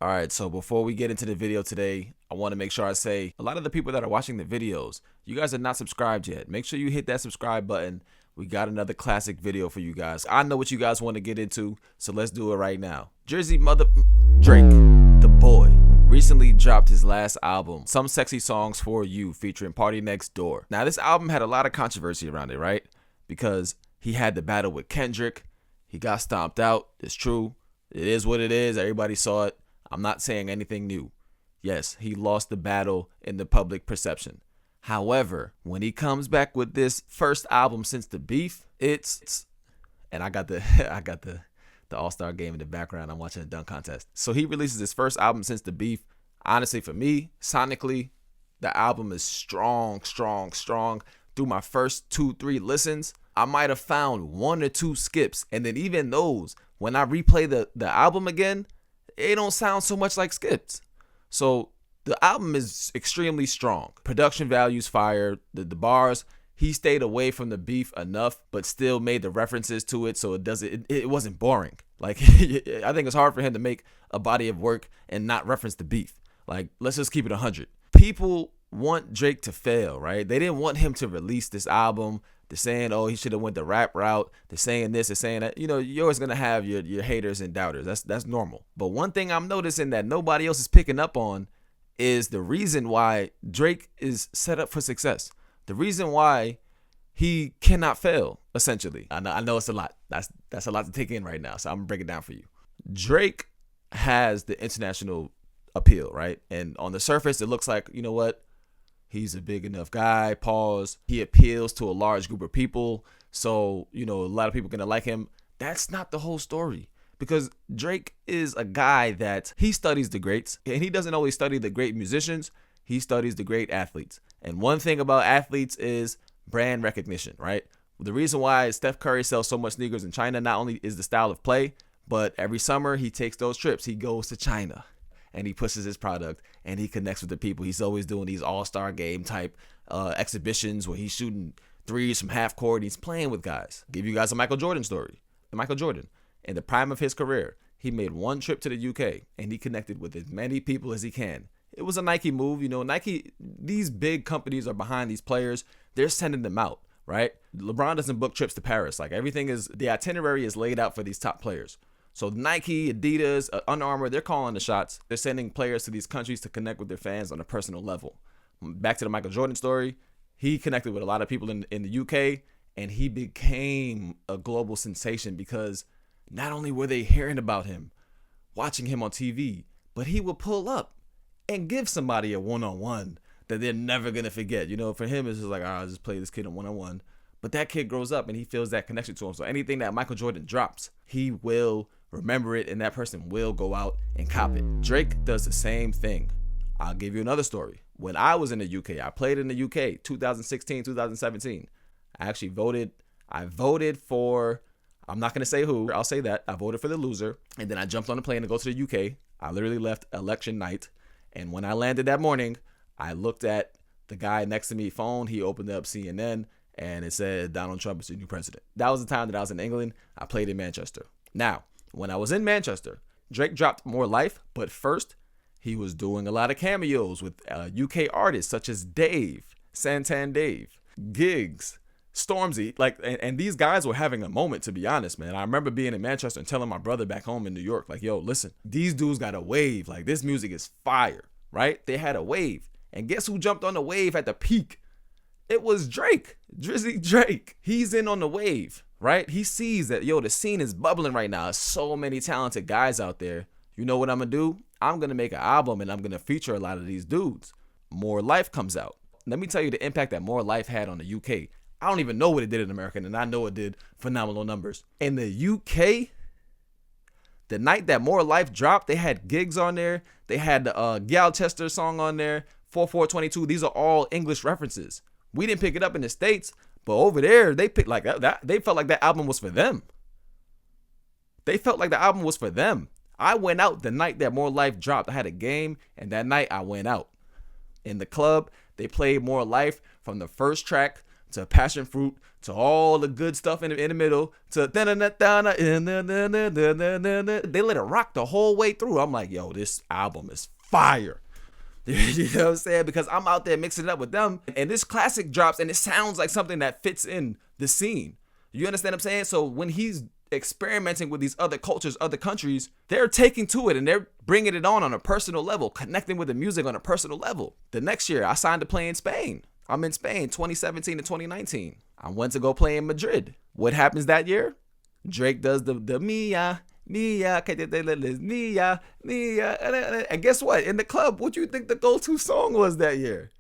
All right, so before we get into the video today, I want to make sure I say a lot of the people that are watching the videos, you guys are not subscribed yet. Make sure you hit that subscribe button. We got another classic video for you guys. I know what you guys want to get into, so let's do it right now. Drake, the boy, recently dropped his last album, Some Sexy Songs for You, featuring Party Next Door. Now, this album had a lot of controversy around it, right? Because he had the battle with Kendrick. He got stomped out. It's true. It is what it is. Everybody saw it. I'm not saying anything new. Yes, he lost the battle in the public perception. However, when he comes back with this first album since the beef, it's and I got the All-Star game in the background. I'm watching a dunk contest. So he releases his first album since the beef. Honestly, for me, sonically, the album is strong. Through my first 2-3 listens, I might have found 1 or 2 skips. And then even those, when I replay the album again, it don't sound so much like skips. So the album is extremely strong. Production values fire. The bars, he stayed away from the beef enough, but still made the references to it, so it wasn't boring. Like, I think it's hard for him to make a body of work and not reference the beef. Like, let's just keep it 100. People want Drake to fail, right? They didn't want him to release this album. They're saying, oh, he should have went the rap route. They're saying this, they're saying that. You know, you're always going to have your haters and doubters. That's normal. But one thing I'm noticing that nobody else is picking up on is the reason why Drake is set up for success. The reason why he cannot fail, essentially. I know it's a lot. That's a lot to take in right now, so I'm going to break it down for you. Drake has the international appeal, right? And on the surface, it looks like, you know what? He's a big enough guy, pause. He appeals to a large group of people. So, you know, a lot of people are going to like him. That's not the whole story. Because Drake is a guy that he studies the greats. And he doesn't always study the great musicians. He studies the great athletes. And one thing about athletes is brand recognition, right? The reason why Steph Curry sells so much sneakers in China not only is the style of play, but every summer he takes those trips. He goes to China and he pushes his product and he connects with the people. He's always doing these all-star game type exhibitions where he's shooting threes from half court. He's playing with guys. I'll give you guys a Michael Jordan story. Michael Jordan, in the prime of his career, he made one trip to the UK and he connected with as many people as he can. It was a Nike move. You know, Nike, these big companies are behind these players. They're sending them out, right? LeBron doesn't book trips to Paris. Like, the itinerary is laid out for these top players. So Nike, Adidas, Under Armour, they're calling the shots. They're sending players to these countries to connect with their fans on a personal level. Back to the Michael Jordan story, he connected with a lot of people in the UK, and he became a global sensation because not only were they hearing about him, watching him on TV, but he would pull up and give somebody a one-on-one that they're never going to forget. You know, for him, it's just like, I'll just play this kid on one-on-one. But that kid grows up and he feels that connection to him. So anything that Michael Jordan drops, he will remember it, and that person will go out and cop it. Drake does the same thing. I'll give you another story. When I was in the UK, I played in the UK, 2016, 2017. I voted for, I'm not going to say who, I'll say that. I voted for the loser, and then I jumped on a plane to go to the UK. I literally left election night, and when I landed that morning, I looked at the guy next to me phone. He opened up CNN, and it said Donald Trump is the new president. That was the time that I was in England. I played in Manchester. Now, when I was in Manchester, Drake dropped More Life, but first, he was doing a lot of cameos with UK artists such as Dave, Santan Dave, Giggs, Stormzy. And these guys were having a moment, to be honest, man. I remember being in Manchester and telling my brother back home in New York, like, yo, listen, these dudes got a wave. Like, this music is fire, right? They had a wave. And guess who jumped on the wave at the peak? It was Drake, Drizzy Drake. He's in on the wave, right? He sees that, yo, the scene is bubbling right now. There's so many talented guys out there. You know what I'm going to do? I'm going to make an album and I'm going to feature a lot of these dudes. More Life comes out. Let me tell you the impact that More Life had on the UK. I don't even know what it did in America, and I know it did phenomenal numbers. In the UK, the night that More Life dropped, they had Giggs on there. They had the Galchester song on there, 4422. These are all English references. We didn't pick it up in the States, but over there, they picked like that. They felt like that album was for them. They felt like the album was for them. I went out the night that More Life dropped. I had a game, and that night I went out. In the club, they played More Life from the first track to passion fruit to all the good stuff in the middle to they let it rock the whole way through. I'm like, yo, this album is fire. You know what I'm saying? Because I'm out there mixing it up with them, and this classic drops, and it sounds like something that fits in the scene. You understand what I'm saying? So when he's experimenting with these other cultures, other countries, they're taking to it and they're bringing it on a personal level, connecting with the music on a personal level. The next year, I signed to play in Spain. I'm in Spain, 2017 to 2019. I went to go play in Madrid. What happens that year? Drake does the Mia, Mia, Mia, Mia. And guess what? In the club, what do you think the go-to song was that year?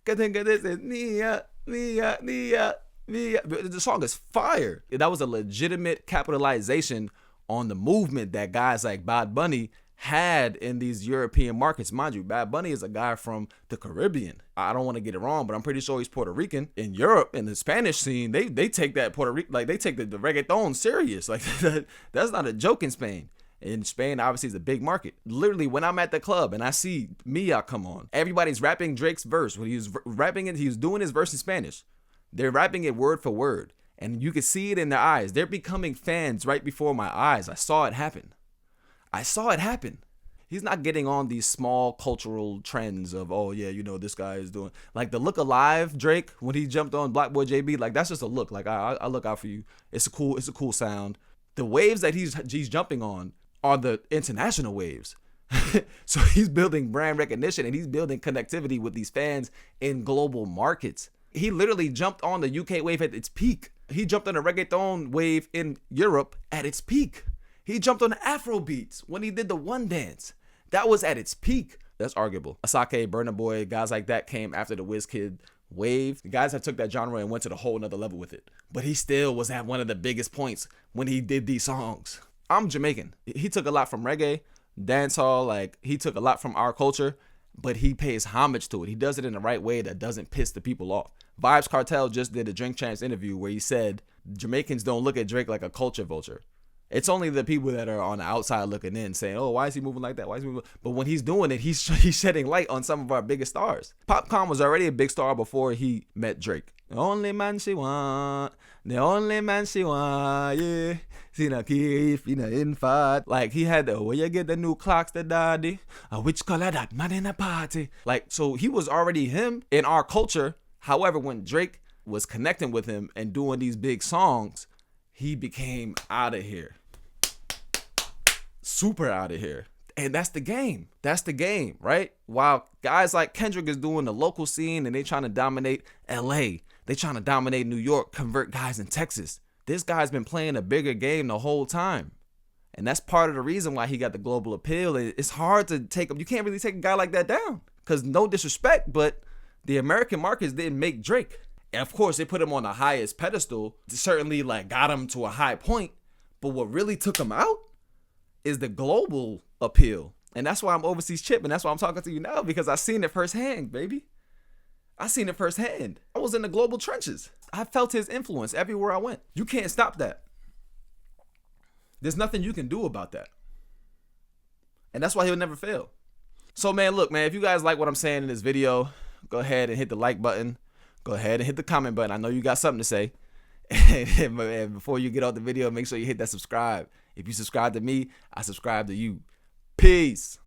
Mia, Mia, Mia. The song is fire. That was a legitimate capitalization on the movement that guys like Bad Bunny had in these European markets. Mind you, Bad Bunny is a guy from the Caribbean. I don't want to get it wrong, but I'm pretty sure he's Puerto Rican. In Europe, in the Spanish scene, they take that Puerto Rican, like they take the reggaeton serious. Like that's not a joke in Spain. In Spain, obviously, is a big market. Literally, when I'm at the club and I see Mia come on, everybody's rapping Drake's verse. When he was rapping it, he was doing his verse in Spanish. They're rapping it word for word, and you can see it in their eyes. They're becoming fans right before my eyes. I saw it happen. He's not getting on these small cultural trends of, oh yeah, you know, this guy is doing like the Look Alive Drake when he jumped on Black Boy JB. Like that's just a look. Like I look out for you. It's a cool sound. The waves that he's jumping on are the international waves. So he's building brand recognition and he's building connectivity with these fans in global markets. He literally jumped on the UK wave at its peak. He jumped on a reggaeton wave in Europe at its peak. He jumped on Afro beats when he did the One Dance. That was at its peak. That's arguable. Asake, Burna Boy, guys like that came after the WizKid wave. The guys that took that genre and went to the whole nother level with it. But he still was at one of the biggest points when he did these songs. I'm Jamaican. He took a lot from reggae, dancehall, like he took a lot from our culture, but he pays homage to it. He does it in the right way that doesn't piss the people off. Vybz Kartel just did a Drink Champs interview where he said Jamaicans don't look at Drake like a culture vulture. It's only the people that are on the outside looking in saying, oh, why is he moving like that? Why is he moving? But when he's doing it, he's shedding light on some of our biggest stars. Popcaan was already a big star before he met Drake. The only man she want, yeah. See na keep, in fact. Like he had the, where you get the new clocks, the daddy? Which color that man in a party? Like, so he was already him in our culture. However, when Drake was connecting with him and doing these big songs, he became out of here. Super out of here. And that's the game. That's the game, right? While guys like Kendrick is doing the local scene and they trying to dominate LA, they trying to dominate New York, convert guys in Texas. This guy's been playing a bigger game the whole time. And that's part of the reason why he got the global appeal. It's hard to take him. You can't really take a guy like that down. Because no disrespect, but the American markets didn't make Drake. And of course, they put him on the highest pedestal. Certainly, like, got him to a high point. But what really took him out is the global appeal. And that's why I'm overseas chip. And that's why I'm talking to you now. Because I seen it firsthand, baby. I seen it firsthand. I was in the global trenches. I felt his influence everywhere I went. You can't stop that. There's nothing you can do about that. And that's why he'll never fail. So, man, look, man, if you guys like what I'm saying in this video, go ahead and hit the like button. Go ahead and hit the comment button. I know you got something to say. And before you get off the video, make sure you hit that subscribe. If you subscribe to me, I subscribe to you. Peace.